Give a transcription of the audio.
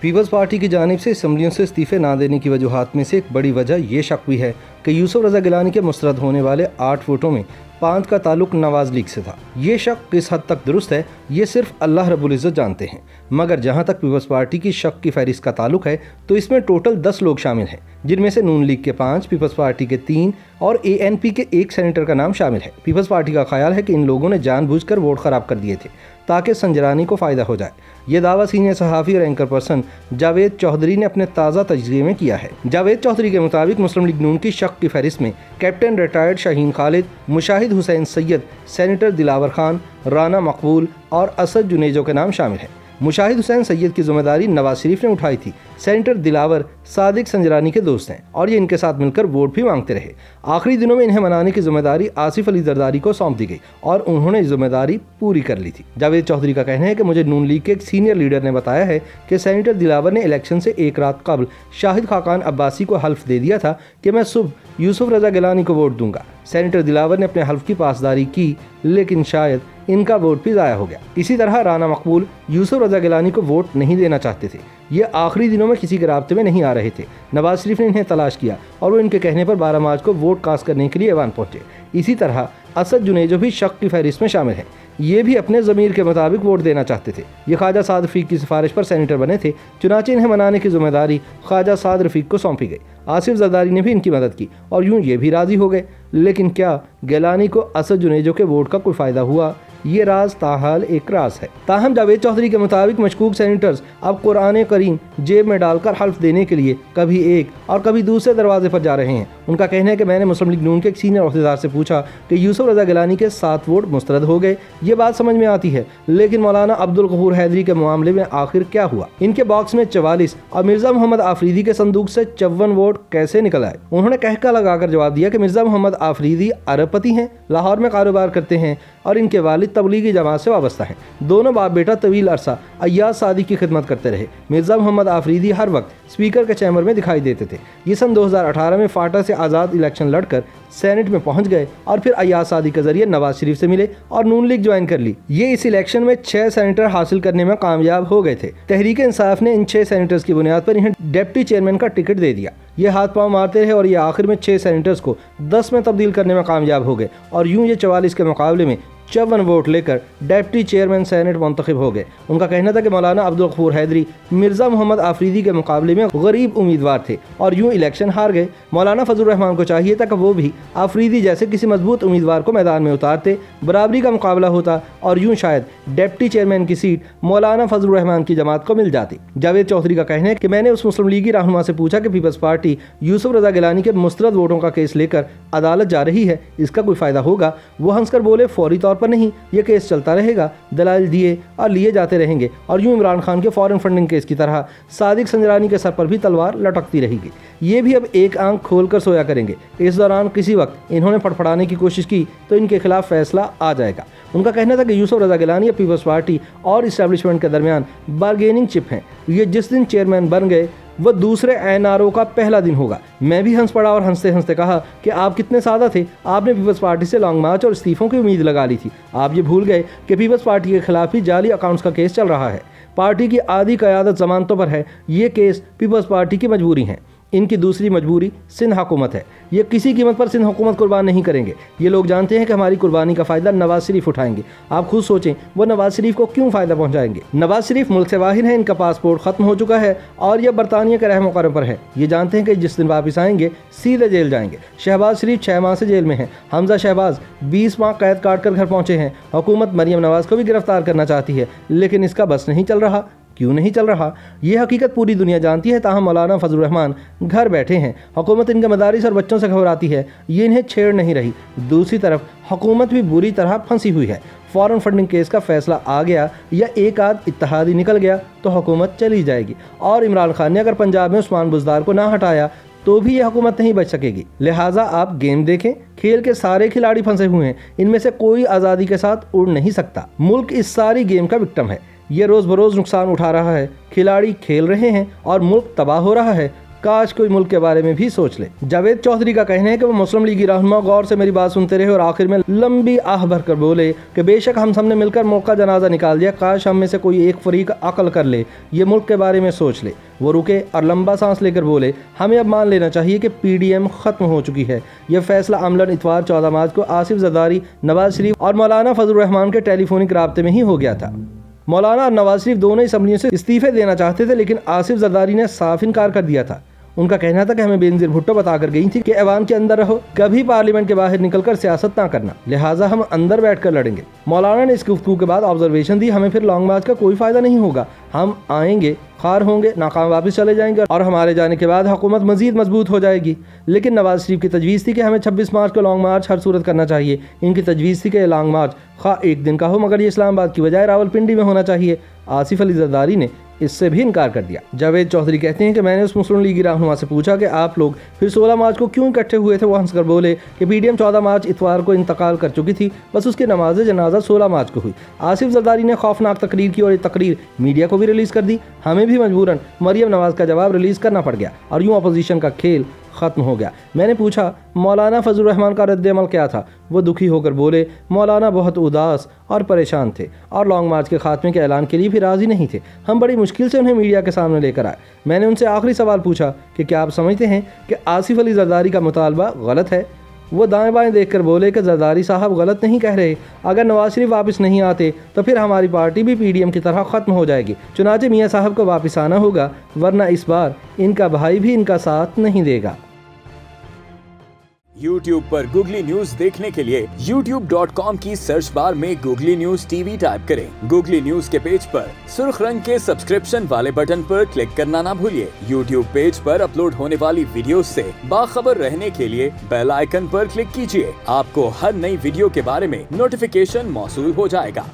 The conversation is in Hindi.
पीपल्स पार्टी की जानिब से असम्बलियों से इस्तीफे ना देने की वजूहात में से एक बड़ी वजह ये शक भी है कि यूसुफ रज़ा गिलानी के मुस्तरद होने वाले 8 वोटों में 5 का ताल्लुक नवाज लीग से था। ये शक किस हद तक दुरुस्त है ये सिर्फ अल्लाह रब्बुल इज़्ज़त जानते हैं, मगर जहाँ तक पीपल्स पार्टी की शक की फहरिस्त का ताल्लुक है तो इसमें टोटल 10 लोग शामिल हैं, जिनमें से नून लीग के 5, पीपल्स पार्टी के 3 और ANP के 1 सेनेटर का नाम शामिल है। पीपल्स पार्टी का ख्याल है कि इन लोगों ने जानबूझकर वोट ख़राब कर दिए थे ताकि संजरानी को फ़ायदा हो जाए। ये दावा सीनियर सहाफ़ी और एंकर पर्सन जावेद चौधरी ने अपने ताज़ा तजज़िये में किया है। जावेद चौधरी के मुताबिक मुस्लिम लीग नून की शक की फहरिस्त में captain retired Shaheen Khalid, Mushahid Hussain Syed, senator Dilawar Khan, Rana मकबूल और असद जुनेजो के नाम शामिल हैं। मुशाहिद हुसैन सैयद की जिम्मेदारी नवाज शरीफ ने उठाई थी। सेनेटर दिलावर सादिक संजरानी के दोस्त हैं और ये इनके साथ मिलकर वोट भी मांगते रहे। आखिरी दिनों में इन्हें मनाने की जिम्मेदारी आसिफ अली जरदारी को सौंप दी गई और उन्होंने जिम्मेदारी पूरी कर ली थी। जावेद चौधरी का कहना है कि मुझे नून लीग के एक सीनियर लीडर ने बताया है कि सेनेटर दिलावर ने इलेक्शन से एक रात कबल शाहिद खाकान अब्बासी को हल्फ दे दिया था कि मैं सुबह यूसुफ रज़ा गिलानी को वोट दूंगा। सेनेटर दिलावर ने अपने हल्फ की पासदारी की, लेकिन शायद इनका वोट भी ज़ाया हो गया। इसी तरह राना मकबूल यूसुफ रज़ा गिलानी को वोट नहीं देना चाहते थे। ये आखिरी दिनों में किसी के राब्ते में नहीं आ रहे थे। नवाज शरीफ ने इन्हें तलाश किया और वो इनके कहने पर 12 मार्च को वोट कास्ट करने के लिए ऐवान पहुंचे। इसी तरह असद जुनेजो भी शक की फहरिस्त में शामिल हैं। ये भी अपने ज़मीर के मुताबिक वोट देना चाहते थे। ये ख्वाजा साद रफ़ीक की सिफारिश पर सेनेटर बने थे, चुनाचे इन्हें मनाने की जिम्मेदारी ख्वाजा साद रफ़ीक को सौंपी गई। आसिफ जरदारी ने भी इनकी मदद की और यूँ ये भी राज़ी हो गए। लेकिन क्या गिलानी को असद जुनेजो के वोट का कोई फ़ायदा हुआ? ये राज ताहाल एक राज है। ताहम जावेद चौधरी के मुताबिक मशकूक सेनेटर्स अब कुरान करीम जेब में डालकर हल्फ देने के लिए कभी एक और कभी दूसरे दरवाजे पर जा रहे हैं। उनका कहना है कि मैंने मुस्लिम लीग नून के एक सीनियर अहदेदार से पूछा कि यूसुफ रज़ा गिलानी के 7 वोट मुस्तरद हो गए। ये बात समझ में आती है, लेकिन मौलाना अब्दुल गफूर हैदरी के मामले में आखिर क्या हुआ? इनके बॉक्स में 44 और मिर्ज़ा मोहम्मद आफरीदी के संदूक से 54 वोट कैसे निकल आए? उन्होंने कहका लगाकर जवाब दिया कि मिर्ज़ा मोहम्मद आफरीदी अरबपति हैं, लाहौर में कारोबार करते हैं और इनके वालिद तबलीगी जमात से वाबस्ता हैं। दोनों बाप बेटा तवील अरसा अय्याज सादी की खिदमत करते रहे। मिर्ज़ा मोहम्मद आफरीदी हर वक्त स्पीकर के चैम्बर में दिखाई देते थे। ये सन 2018 में फाटा से आज़ाद इलेक्शन लड़कर सेनेट में पहुंच गए और फिर अय्याज सादी के जरिए नवाज शरीफ से मिले और नून लीग ज्वाइन कर ली। ये इस इलेक्शन में 6 सेनेटर हासिल करने में कामयाब हो गए थे। तहरीक इंसाफ ने इन 6 सेनेटर्स की बुनियाद पर इन्हें डिप्टी चेयरमैन का टिकट दे दिया। ये हाथ पांव मारते रहे और ये आखिर में 6 सेनेटर्स को 10 में तब्दील करने में कामयाब हो गए और यूं ये 44 के मुकाबले में 54 वोट लेकर डिप्टी चेयरमैन सेनेट मुंतखब हो गए। उनका कहना था कि मौलाना अब्दुल गफूर हैदरी मिर्ज़ा मोहम्मद आफरीदी के मुकाबले में गरीब उम्मीदवार थे और यूं इलेक्शन हार गए। मौलाना फजलुर रहमान को चाहिए था कि वो भी आफरीदी जैसे किसी मजबूत उम्मीदवार को मैदान में उतारते, बराबरी का मुकाबला होता और यूं शायद डिप्टी चेयरमैन की सीट मौलाना फजलुर रहमान की जमात को मिल जाती। जावेद चौधरी का कहना है कि मैंने उस मुस्लिम लीगी रहनुमा से पूछा कि पीपल्स पार्टी यूसुफ रज़ा गिलानी के मुस्तरद वोटों का केस लेकर अदालत जा रही है, इसका कोई फ़ायदा होगा? वो हंसकर बोले, फौरी तौर पर नहीं, ये केस चलता रहेगा, दलाल दिए और लिए जाते रहेंगे और यूं इमरान खान के फॉरेन फंडिंग केस की तरह सादिक संजरानी के सर पर भी तलवार लटकती रहेगी। ये भी अब एक आंख खोलकर सोया करेंगे। इस दौरान किसी वक्त इन्होंने फड़फड़ाने की कोशिश की तो इनके खिलाफ फैसला आ जाएगा। उनका कहना था कि यूसुफ रज़ा गिलानी या पीपल्स पार्टी और इस्टेब्लिशमेंट के दरमियान बारगेनिंग चिप हैं। ये जिस दिन चेयरमैन बन गए वह दूसरे NRO का पहला दिन होगा। मैं भी हंस पड़ा और हंसते हंसते कहा कि आप कितने सादा थे, आपने पीपल्स पार्टी से लॉन्ग मार्च और इस्तीफों की उम्मीद लगा ली थी। आप ये भूल गए कि पीपल्स पार्टी के खिलाफ ही जाली अकाउंट्स का केस चल रहा है। पार्टी की आधी क़यादत जमानतों पर है। ये केस पीपल्स पार्टी की मजबूरी है। इनकी दूसरी मजबूरी सिंध हुकूमत है। ये किसी कीमत पर सिंध हुकूमत कुर्बान नहीं करेंगे। ये लोग जानते हैं कि हमारी कुर्बानी का फ़ायदा नवाज शरीफ उठाएंगे। आप खुद सोचें, वो नवाज शरीफ को क्यों फ़ायदा पहुंचाएंगे? नवाज शरीफ मुल्क से बाहर हैं, इनका पासपोर्ट ख़त्म हो चुका है और यह बरतानिया के रहम करम पर है। ये जानते हैं कि जिस दिन वापस आएंगे सीधे जेल जाएंगे। शहबाज शरीफ 6 माह से जेल में हैं। हमजा शहबाज 20 माह कैद काट कर घर पहुँचे हैं। हुकूमत मरियम नवाज को भी गिरफ्तार करना चाहती है, लेकिन इसका बस नहीं चल रहा। क्यों नहीं चल रहा? ये हकीकत पूरी दुनिया जानती है। ताहम मौलाना फजलुर रहमान घर बैठे हैं। हुकूमत इनके मदारिस और बच्चों से घबराती है, ये इन्हें छेड़ नहीं रही। दूसरी तरफ हुकूमत भी बुरी तरह फंसी हुई है। फॉरेन फंडिंग केस का फैसला आ गया या एक आध इत्तेहादी निकल गया तो हुकूमत चली जाएगी और इमरान खान ने अगर पंजाब में उस्मान बुज़दार को ना हटाया तो भी यह हुकूमत नहीं बच सकेगी। लिहाजा आप गेम देखें, खेल के सारे खिलाड़ी फंसे हुए हैं, इनमें से कोई आज़ादी के साथ उड़ नहीं सकता। मुल्क इस सारी गेम का विक्टिम है। ये रोज़ बरोज़ नुकसान उठा रहा है, खिलाड़ी खेल रहे हैं और मुल्क तबाह हो रहा है। काश कोई मुल्क के बारे में भी सोच ले। जावेद चौधरी का कहना है कि वो मुस्लिम लीगी रहनुमा गौर से मेरी बात सुनते रहे और आखिर में लंबी आह भरकर बोले कि बेशक हम सबने मिलकर मौका जनाजा निकाल दिया, काश हम में से कोई एक फरीक अकल कर ले, ये मुल्क के बारे में सोच ले। वो रुके और लंबा सांस लेकर बोले, हमें अब मान लेना चाहिए कि PDM खत्म हो चुकी है। यह फैसला अमलन इतवार 14 मार्च को आसिफ जरदारी, नवाज शरीफ और मौलाना फजलुर रहमान के टेलीफोनिक राब्ते में ही हो गया था। मौलाना और नवाज शरीफ दोनों असम्बलियों से इस्तीफे देना चाहते थे, लेकिन आसिफ जरदारी ने साफ इनकार कर दिया था। उनका कहना था कि हमें बेनजीर भुट्टो बताकर गई थी कि ऐवान के अंदर रहो, कभी पार्लियामेंट के बाहर निकलकर सियासत ना करना, लिहाजा हम अंदर बैठकर लड़ेंगे। मौलाना ने इस गुफ्तगू के बाद ऑब्जर्वेशन दी, हमें फिर लॉन्ग मार्च का कोई फायदा नहीं होगा, हम आएंगे, खार होंगे, नाकाम वापस चले जाएंगे और हमारे जाने के बाद हुकूमत मजीद मजबूत हो जाएगी। लेकिन नवाज शरीफ की तजवीज़ थी कि हमें 26 मार्च को लॉन्ग मार्च हर सूरत करना चाहिए। इनकी तजवीज़ थी कि लॉन्ग मार्च खा एक दिन का हो, मगर ये इस्लामाबाद की बजाय रावलपिंडी में होना चाहिए। आसिफ अली जरदारी ने इससे भी इनकार कर दिया। जावेद चौधरी कहते हैं कि मैंने उस मुस्लिम लीगी रहनुमा से पूछा कि आप लोग फिर 16 मार्च को क्यों इकट्ठे हुए थे। वो हंसकर बोले कि PDM 14 मार्च इतवार को इंतकाल कर चुकी थी, बस उसकी नमाज जनाजा 16 मार्च को हुई। आसिफ जरदारी ने खौफनाक तकरीर की और ये तकरीर मीडिया को भी रिलीज़ कर दी। हमें भी मजबूरन मरियम नवाज का जवाब रिलीज़ करना पड़ गया और यूँ अपोजिशन का खेल ख़त्म हो गया। मैंने पूछा मौलाना फजलुर रहमान का रद्द-ए-अमल क्या था। वो दुखी होकर बोले मौलाना बहुत उदास और परेशान थे और लॉन्ग मार्च के खात्मे के ऐलान के लिए भी राज़ी नहीं थे। हम बड़ी मुश्किल से उन्हें मीडिया के सामने लेकर आए। मैंने उनसे आखिरी सवाल पूछा कि क्या आप समझते हैं कि आसिफ अली जरदारी का मुतालबा गलत है। वो दाएं बाएं देखकर बोले कि जरदारी साहब गलत नहीं कह रहे, अगर नवाज शरीफ वापस नहीं आते तो फिर हमारी पार्टी भी PDM की तरह ख़त्म हो जाएगी। चुनाचे मियाँ साहब को वापस आना होगा, वरना इस बार इनका भाई भी इनका साथ नहीं देगा। YouTube पर गूगली न्यूज देखने के लिए youtube.com की सर्च बार में गूगली न्यूज TV टाइप करें। गूगली न्यूज के पेज पर सुर्ख रंग के सब्सक्रिप्शन वाले बटन पर क्लिक करना ना भूलिए। YouTube पेज पर अपलोड होने वाली वीडियोस से बाखबर रहने के लिए बेल आइकन पर क्लिक कीजिए। आपको हर नई वीडियो के बारे में नोटिफिकेशन मौसूल हो जाएगा।